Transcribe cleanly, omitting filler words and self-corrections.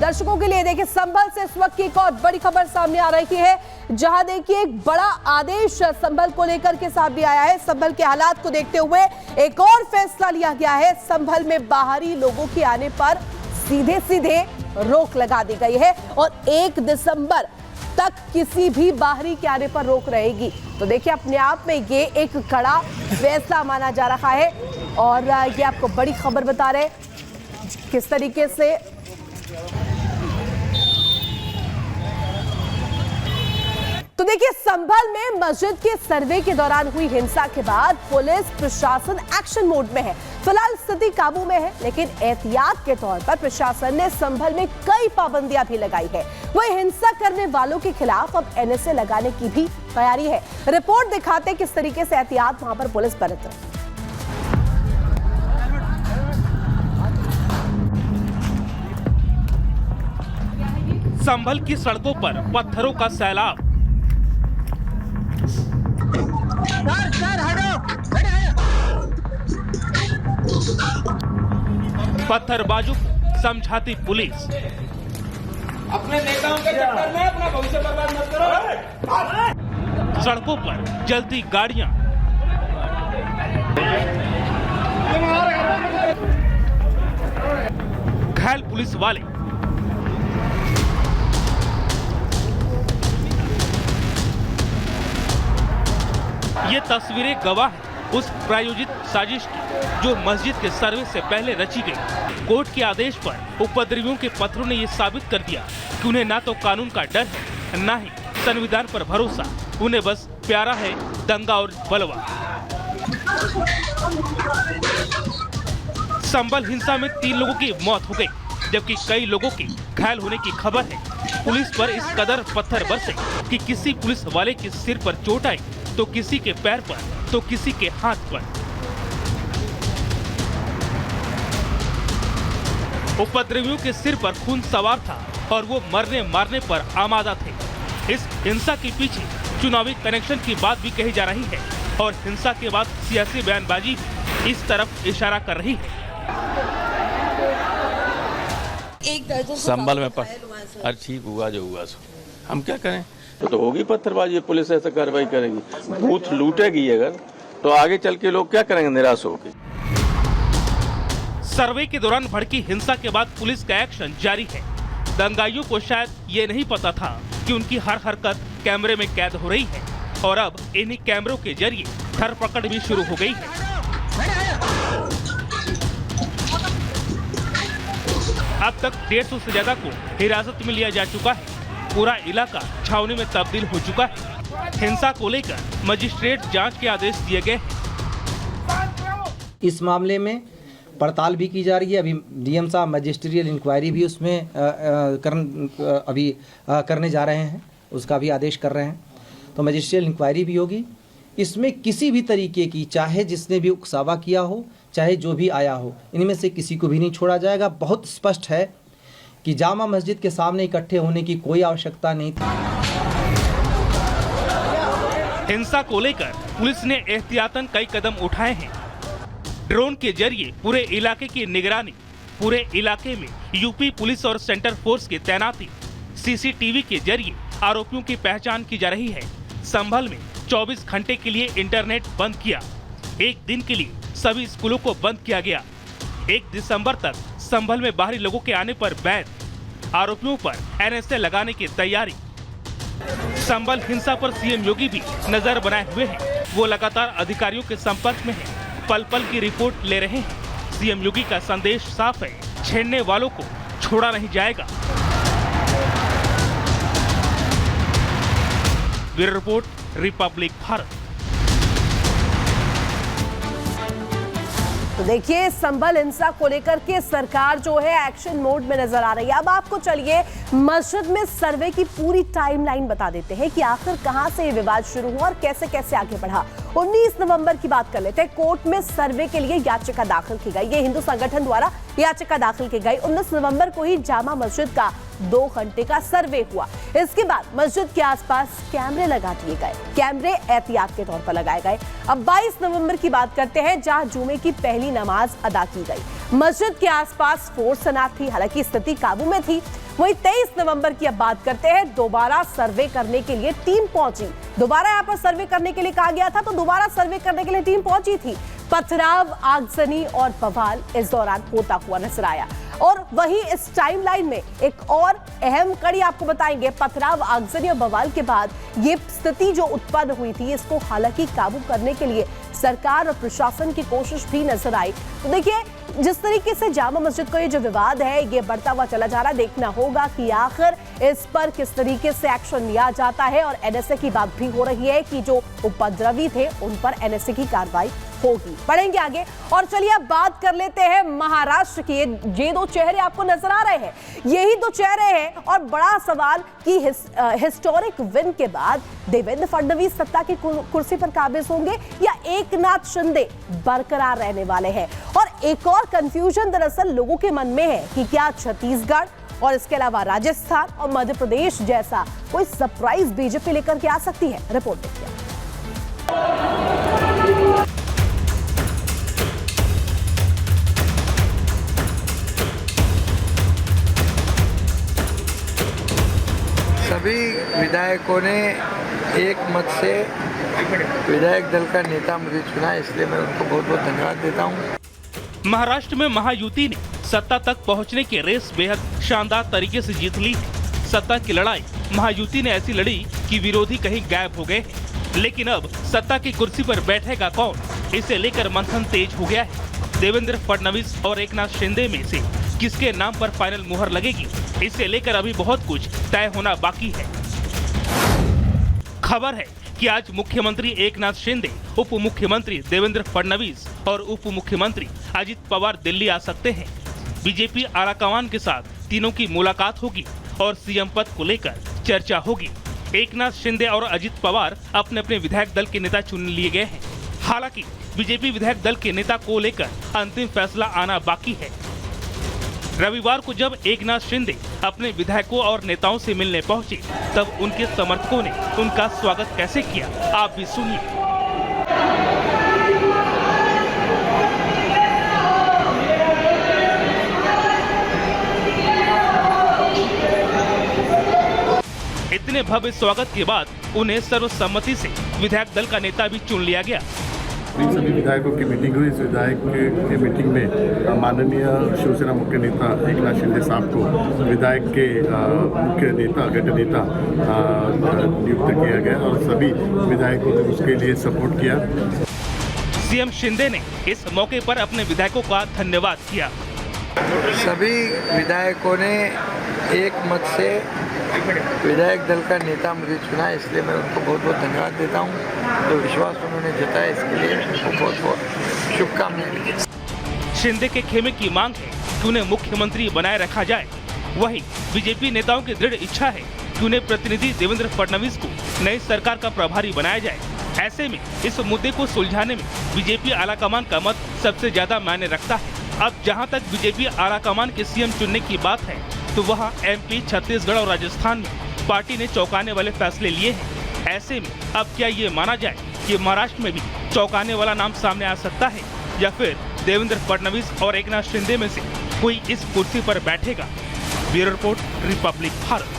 दर्शकों के लिए देखिए संभल से इस वक्त की एक और बड़ी खबर सामने आ रही है, जहां देखिए एक बड़ा आदेश संभल को लेकर के सामने आया है। संभल के हालात को देखते हुए एक और फैसला लिया गया है। संभल में बाहरी लोगों के आने पर सीधे सीधे रोक लगा दी गई है और 1 दिसंबर तक किसी भी बाहरी के आने पर रोक रहेगी। तो देखिए अपने आप में ये एक कड़ा फैसला माना जा रहा है और ये आपको बड़ी खबर बता रहे किस तरीके से तो देखिए संभल में मस्जिद के सर्वे के दौरान हुई हिंसा के बाद पुलिस प्रशासन एक्शन मोड में है। फिलहाल स्थिति काबू में है, लेकिन एहतियात के तौर पर प्रशासन ने संभल में कई पाबंदियां भी लगाई है। वही हिंसा करने वालों के खिलाफ अब एनएसए लगाने की भी तैयारी है। रिपोर्ट दिखाते हैं किस तरीके से एहतियात वहां पर पुलिस बरत रही है। संभल की सड़कों पर पत्थरों का सैलाब। पत्थरबाजों को समझाती पुलिस। अपने नेताओं के चक्कर में अपना भविष्य बर्बाद मत करो। सड़कों पर जलती गाड़ियां, घायल पुलिस वाले। ये तस्वीरें गवाह है उस प्रायोजित साजिश की जो मस्जिद के सर्वे से पहले रची गई। कोर्ट के आदेश पर उपद्रवियों के पत्रों ने ये साबित कर दिया कि उन्हें ना तो कानून का डर है, ना ही संविधान पर भरोसा। उन्हें बस प्यारा है दंगा और बलवा। संभल हिंसा में 3 लोगों की मौत हो गई, जबकि कई लोगों के घायल होने की खबर है। पुलिस पर इस कदर पत्थर बरसे कि किसी पुलिस वाले के सिर पर चोट आई तो किसी के पैर पर, तो किसी के हाथ पर। उपद्रवियों के सिर पर खून सवार था और वो मरने मारने पर आमादा थे। इस हिंसा के पीछे चुनावी कनेक्शन की बात भी कही जा रही है और हिंसा के बाद सियासी बयानबाजी भी इस तरफ इशारा कर रही है। संभल में हर ठीक हुआ जो हुआ सो हम क्या करें। तो होगी पत्थरबाजी, पुलिस ऐसा कार्रवाई करेगी, बूथ लूटेगी अगर, तो आगे चल के लोग क्या करेंगे, निराश होकर। सर्वे के दौरान भड़की हिंसा के बाद पुलिस का एक्शन जारी है। दंगाइयों को शायद ये नहीं पता था कि उनकी हर हरकत कैमरे में कैद हो रही है और अब इन्हीं कैमरों के जरिए धरपकड़ भी शुरू हो गई है। अब तक 150 से ज्यादा को हिरासत में लिया जा चुका है। पूरा इलाका छावनी में तब्दील हो चुका है। हिंसा को लेकर मजिस्ट्रेट जांच के आदेश दिए गए। इस मामले में पड़ताल भी की जा रही है। अभी डीएम साहब मजिस्ट्रियल इंक्वायरी भी उसमें करने जा रहे हैं, उसका भी आदेश कर रहे हैं। तो मजिस्ट्रियल इंक्वायरी भी होगी। इसमें किसी भी तरीके की, चाहे जिसने भी उकसावा किया हो, चाहे जो भी आया हो, इनमें से किसी को भी नहीं छोड़ा जाएगा। बहुत स्पष्ट है कि जामा मस्जिद के सामने इकट्ठे होने की कोई आवश्यकता नहीं थी। हिंसा को लेकर पुलिस ने एहतियातन कई कदम उठाए हैं। ड्रोन के जरिए पूरे इलाके की निगरानी, पूरे इलाके में यूपी पुलिस और सेंटर फोर्स की तैनाती, सीसीटीवी के जरिए आरोपियों की पहचान की जा रही है। संभल में 24 घंटे के लिए इंटरनेट बंद किया। 1 दिन के लिए सभी स्कूलों को बंद किया गया। 1 दिसंबर तक संभल में बाहरी लोगों के आने पर बैन। आरोपियों पर एनएसए लगाने की तैयारी। संभल हिंसा पर सीएम योगी भी नजर बनाए हुए हैं। वो लगातार अधिकारियों के संपर्क में हैं, पल पल की रिपोर्ट ले रहे हैं। सीएम योगी का संदेश साफ है, छेड़ने वालों को छोड़ा नहीं जाएगा। Bureau report, Republic Bharat. तो देखिए संभल हिंसा को लेकर के सरकार जो है एक्शन मोड में नजर आ रही है। अब आपको चलिए मस्जिद में सर्वे की पूरी टाइमलाइन बता देते हैं कि आखिर कहां से ये विवाद शुरू हुआ और कैसे कैसे आगे बढ़ा। 19 नवंबर की बात कर लेते हैं। कोर्ट में सर्वे के लिए याचिका दाखिल की गई। ये हिंदू संगठन द्वारा याचिका दाखिल की गई। 19 नवंबर को ही जामा मस्जिद का 2 घंटे का सर्वे हुआ। इसके बाद मस्जिद के आसपास कैमरे लगा दिए गए। कैमरे एहतियात के तौर पर लगाए गए। अब 22 नवंबर की बात करते हैं, जहां जुमे की पहली नमाज अदा की गई। मस्जिद के आसपास फोर्स तैनात थी, हालांकि स्थिति काबू में थी। वहीं 23 नवंबर की अब बात करते हैं। दोबारा सर्वे करने के लिए टीम पहुंची। दोबारा यहां पर सर्वे करने के लिए कहा गया था, तो दोबारा सर्वे करने के लिए टीम पहुंची थी। पथराव, आगजनी और बवाल इस दौरान होता हुआ नजर आया। और वहीं इस टाइमलाइन में एक और अहम कड़ी आपको बताएंगे। पथराव, आगजनी और बवाल के बाद ये स्थिति जो उत्पन्न हुई थी, इसको हालांकि काबू करने के लिए सरकार और प्रशासन की कोशिश भी नजर आई। तो देखिए, जिस तरीके से जामा मस्जिद को ये जो विवाद है ये बढ़ता हुआ चला जा रहा है, देखना होगा कि आखिर इस पर किस तरीके से एक्शन लिया जाता है। और एनएसए की बात भी हो रही है कि जो उपद्रवी थे उन पर एनएसए की कार्रवाई होगी। बढ़ेंगे आगे और चलिए अब बात कर लेते हैं महाराष्ट्र की। ये दो चेहरे आपको नजर आ रहे हैं, यही दो चेहरे हैं। और बड़ा सवाल कि हिस्टोरिक विन के बाद देवेंद्र फडणवीस सत्ता की कुर्सी पर काबिज होंगे या एकनाथ शिंदे बरकरार रहने वाले हैं। और एक और कंफ्यूजन दरअसल लोगों के मन में है कि क्या छत्तीसगढ़ और इसके अलावा राजस्थान और मध्य प्रदेश जैसा कोई सरप्राइज बीजेपी लेकर के आ सकती है। रिपोर्ट देखिए। सभी विधायकों ने एक मत से विधायक दल का नेता मुझे चुना, इसलिए मैं उनको बहुत बहुत धन्यवाद देता हूं। महाराष्ट्र में महायुति ने सत्ता तक पहुंचने की रेस बेहद शानदार तरीके से जीत ली है। सत्ता की लड़ाई महायुति ने ऐसी लड़ी कि विरोधी कहीं गायब हो गए हैं। लेकिन अब सत्ता की कुर्सी पर बैठेगा कौन, इसे लेकर मंथन तेज हो गया है। देवेंद्र फडणवीस और एकनाथ शिंदे में से किसके नाम पर फाइनल मुहर लगेगी, इसे लेकर अभी बहुत कुछ तय होना बाकी है। खबर है कि आज मुख्यमंत्री एकनाथ शिंदे, उप मुख्यमंत्री देवेंद्र फडणवीस और उप मुख्यमंत्री अजित पवार दिल्ली आ सकते हैं। बीजेपी आलाकमान के साथ तीनों की मुलाकात होगी और सीएम पद को लेकर चर्चा होगी। एकनाथ शिंदे और अजित पवार अपने अपने विधायक दल के नेता चुन लिए गए हैं। हालांकि बीजेपी विधायक दल के नेता को लेकर अंतिम फैसला आना बाकी है। रविवार को जब एकनाथ शिंदे अपने विधायकों और नेताओं से मिलने पहुंचे, तब उनके समर्थकों ने उनका स्वागत कैसे किया, आप भी सुनिए। इतने भव्य स्वागत के बाद उन्हें सर्वसम्मति से विधायक दल का नेता भी चुन लिया गया। सभी विधायकों की मीटिंग हुई। इस विधायक के मीटिंग में माननीय शिवसेना मुख्य नेता एकनाथ शिंदे साहब को विधायक के मुख्य नेता, गठ नेता नियुक्त किया गया और सभी विधायकों ने उसके लिए सपोर्ट किया। सीएम शिंदे ने इस मौके पर अपने विधायकों का धन्यवाद किया। सभी विधायकों ने एक मत से विधायक दल का नेता मुझे चुना, इसलिए मैं उनको बहुत बहुत धन्यवाद देता हूं। जो विश्वास उन्होंने जताया, इसके लिए उनको बहुत बहुत शुभकामनाएं। शिंदे के खेमे की मांग है कि उन्हें मुख्यमंत्री बनाए रखा जाए। वहीं बीजेपी नेताओं की दृढ़ इच्छा है कि उन्हें प्रतिनिधि देवेंद्र फडणवीस को नई सरकार का प्रभारी बनाया जाए। ऐसे में इस मुद्दे को सुलझाने में बीजेपी आलाकमान का मत सबसे ज्यादा मायने रखता है। अब जहां तक बीजेपी आलाकमान के सीएम चुनने की बात है, तो वहां एमपी, छत्तीसगढ़ और राजस्थान में पार्टी ने चौंकाने वाले फैसले लिए हैं। ऐसे में अब क्या ये माना जाए कि महाराष्ट्र में भी चौंकाने वाला नाम सामने आ सकता है, या फिर देवेंद्र फडणवीस और एकनाथ शिंदे में से कोई इस कुर्सी पर बैठेगा? Bureau report, Republic Bharat.